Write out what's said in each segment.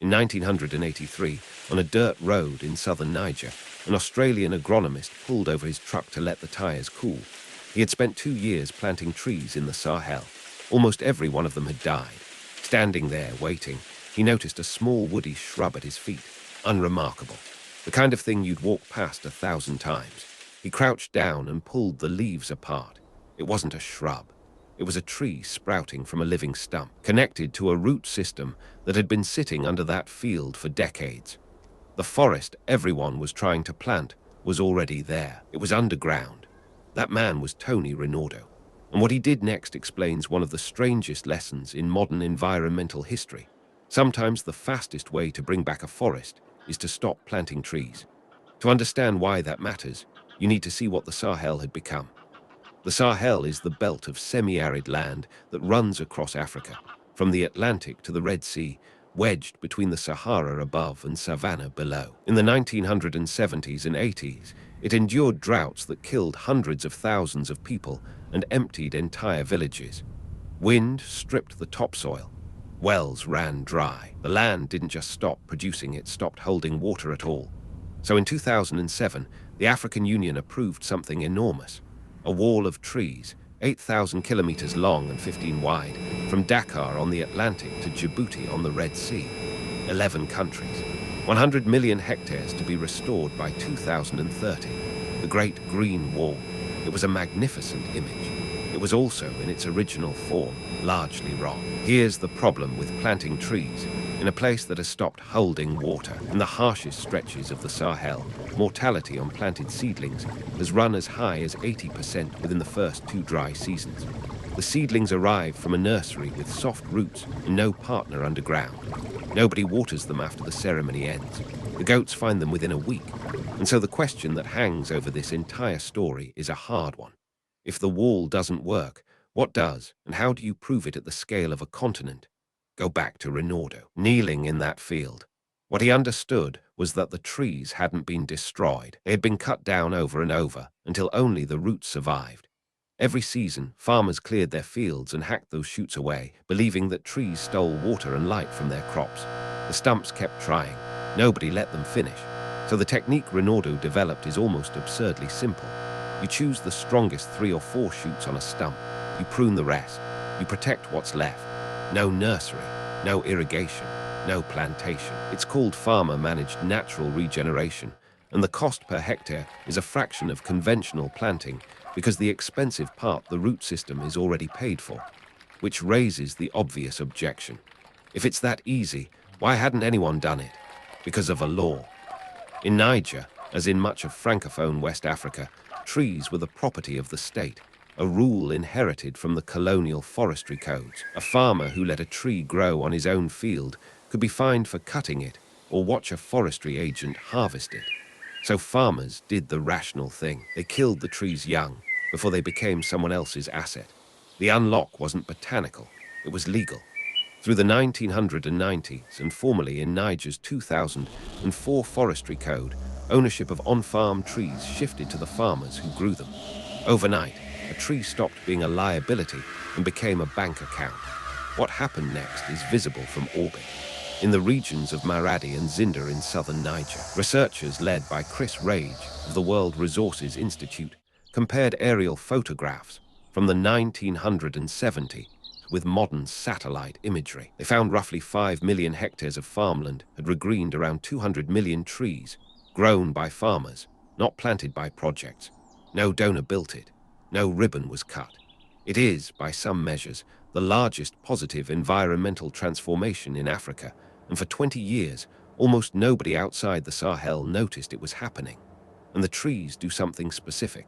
In 1983, on a dirt road in southern Niger, an Australian agronomist pulled over his truck to let the tires cool. He had spent 2 years planting trees in the Sahel. Almost every one of them had died. Standing there, waiting, he noticed a small woody shrub at his feet. Unremarkable. The kind of thing you'd walk past 1,000 times. He crouched down and pulled the leaves apart. It wasn't a shrub. It was a tree sprouting from a living stump, connected to a root system that had been sitting under that field for decades. The forest everyone was trying to plant was already there. It was underground. That man was Tony Rinaudo. And what he did next explains one of the strangest lessons in modern environmental history. Sometimes the fastest way to bring back a forest is to stop planting trees. To understand why that matters, you need to see what the Sahel had become. The Sahel is the belt of semi-arid land that runs across Africa, from the Atlantic to the Red Sea, wedged between the Sahara above and savanna below. In the 1970s and 80s, it endured droughts that killed hundreds of thousands of people and emptied entire villages. Wind stripped the topsoil. Wells ran dry. The land didn't just stop producing, it stopped holding water at all. So in 2007, the African Union approved something enormous. A wall of trees, 8,000 kilometers long and 15 wide, from Dakar on the Atlantic to Djibouti on the Red Sea. 11 countries. 100 million hectares to be restored by 2030. The Great Green Wall. It was a magnificent image. It was also, in its original form, largely wrong. Here's the problem with planting trees. In a place that has stopped holding water, in the harshest stretches of the Sahel, mortality on planted seedlings has run as high as 80% within the first 2 dry seasons. The seedlings arrive from a nursery with soft roots and no partner underground. Nobody waters them after the ceremony ends. The goats find them within a week. And so the question that hangs over this entire story is a hard one. If the wall doesn't work, what does, and how do you prove it at the scale of a continent? Go back to Rinaudo, kneeling in that field. What he understood was that the trees hadn't been destroyed. They had been cut down over and over until only the roots survived. Every season, farmers cleared their fields and hacked those shoots away, believing that trees stole water and light from their crops. The stumps kept trying. Nobody let them finish. So the technique Rinaudo developed is almost absurdly simple. You choose the strongest 3 or 4 shoots on a stump. You prune the rest. You protect what's left. No nursery, no irrigation, no plantation. It's called farmer-managed natural regeneration, and the cost per hectare is a fraction of conventional planting because the expensive part, the root system, is already paid for, which raises the obvious objection. If it's that easy, why hadn't anyone done it? Because of a law. In Niger, as in much of Francophone West Africa, trees were the property of the state, a rule inherited from the colonial forestry codes. A farmer who let a tree grow on his own field could be fined for cutting it or watch a forestry agent harvest it. So farmers did the rational thing. They killed the trees young before they became someone else's asset. The unlock wasn't botanical, it was legal. Through the 1990s and formally in Niger's 2004 forestry code, ownership of on-farm trees shifted to the farmers who grew them. Overnight, a tree stopped being a liability and became a bank account. What happened next is visible from orbit. In the regions of Maradi and Zinda in southern Niger, researchers led by Chris Rage of the World Resources Institute compared aerial photographs from the 1970s with modern satellite imagery. They found roughly 5 million hectares of farmland had regreened around 200 million trees, grown by farmers, not planted by projects. No donor built it. No ribbon was cut. It is, by some measures, the largest positive environmental transformation in Africa, and for 20 years, almost nobody outside the Sahel noticed it was happening. And the trees do something specific.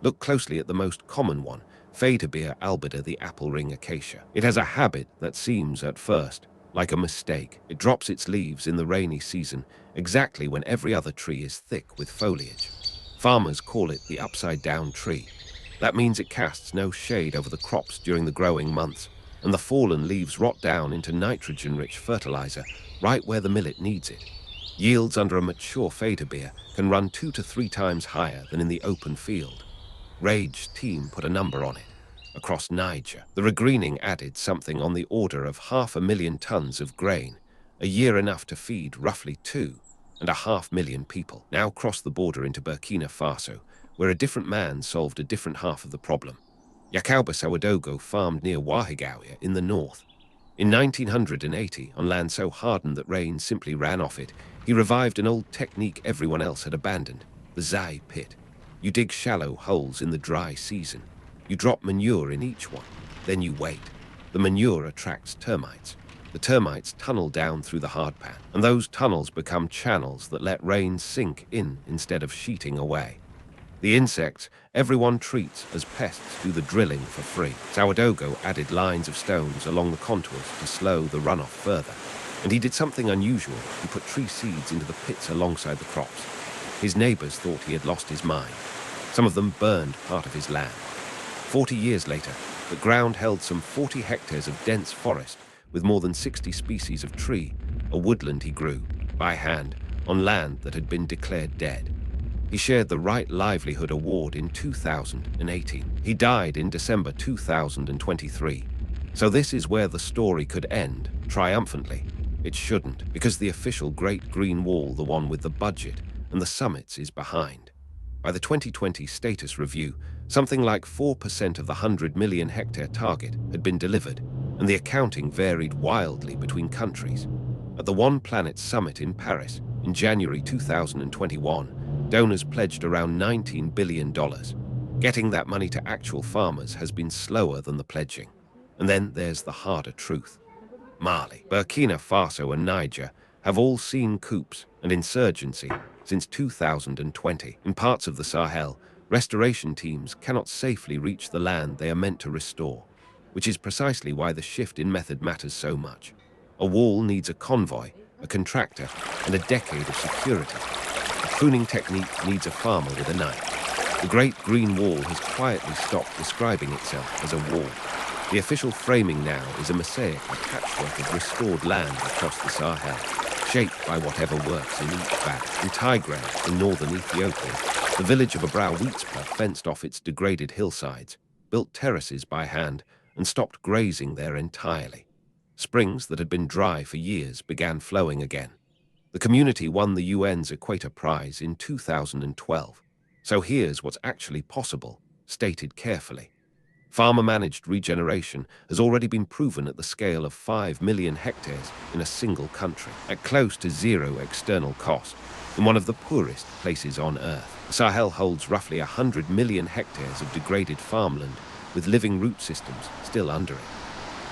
Look closely at the most common one, Faidabia albida, the apple ring acacia. It has a habit that seems, at first, like a mistake. It drops its leaves in the rainy season, exactly when every other tree is thick with foliage. Farmers call it the upside-down tree. That means it casts no shade over the crops during the growing months, and the fallen leaves rot down into nitrogen-rich fertilizer right where the millet needs it. Yields under a mature Faidabia can run 2 to 3 times higher than in the open field. Rage's team put a number on it. Across Niger, the regreening added something on the order of 500,000 tons of grain, a year enough to feed roughly 2.5 million people, now crossed the border into Burkina Faso, where a different man solved a different half of the problem. Yakuba Sawadogo farmed near Wahigauya in the north. In 1980, on land so hardened that rain simply ran off it, he revived an old technique everyone else had abandoned, the Zai pit. You dig shallow holes in the dry season. You drop manure in each one. Then you wait. The manure attracts termites. The termites tunnel down through the hardpan, and those tunnels become channels that let rain sink in instead of sheeting away. The insects everyone treats as pests do the drilling for free. Sawadogo added lines of stones along the contours to slow the runoff further. And he did something unusual. He put tree seeds into the pits alongside the crops. His neighbors thought he had lost his mind. Some of them burned part of his land. 40 years later, the ground held some 40 hectares of dense forest with more than 60 species of tree, a woodland he grew, by hand, on land that had been declared dead. He shared the Right Livelihood Award in 2018. He died in December 2023. So this is where the story could end, triumphantly. It shouldn't, because the official Great Green Wall, the one with the budget and the summits, is behind. By the 2020 status review, something like 4% of the 100 million hectare target had been delivered, and the accounting varied wildly between countries. At the One Planet Summit in Paris in January 2021, donors pledged around $19 billion. Getting that money to actual farmers has been slower than the pledging. And then there's the harder truth. Mali, Burkina Faso and Niger have all seen coups and insurgency since 2020. In parts of the Sahel, restoration teams cannot safely reach the land they are meant to restore, which is precisely why the shift in method matters so much. A wall needs a convoy, a contractor, and a decade of security. A pruning technique needs a farmer with a knife. The Great Green Wall has quietly stopped describing itself as a wall. The official framing now is a mosaic, a patchwork of restored land across the Sahel, shaped by whatever works in each valley. In Tigray, in northern Ethiopia, the village of Abra-Wheatspa fenced off its degraded hillsides, built terraces by hand, and stopped grazing there entirely. Springs that had been dry for years began flowing again. The community won the UN's Enquêteur Prize in 2012. So here's what's actually possible, stated carefully. Farmer-managed regeneration has already been proven at the scale of 5 million hectares in a single country, at close to zero external cost, in one of the poorest places on Earth. The Sahel holds roughly 100 million hectares of degraded farmland with living root systems still under it.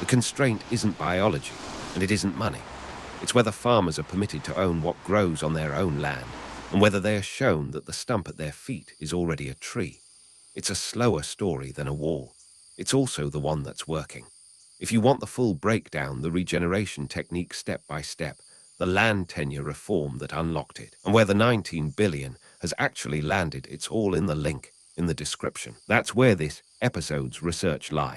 The constraint isn't biology, and it isn't money. It's whether farmers are permitted to own what grows on their own land, and whether they are shown that the stump at their feet is already a tree. It's a slower story than a wall. It's also the one that's working. If you want the full breakdown, the regeneration technique step by step, the land tenure reform that unlocked it, and where the 19 billion has actually landed, it's all in the link, in the description. That's where this episode's research lies.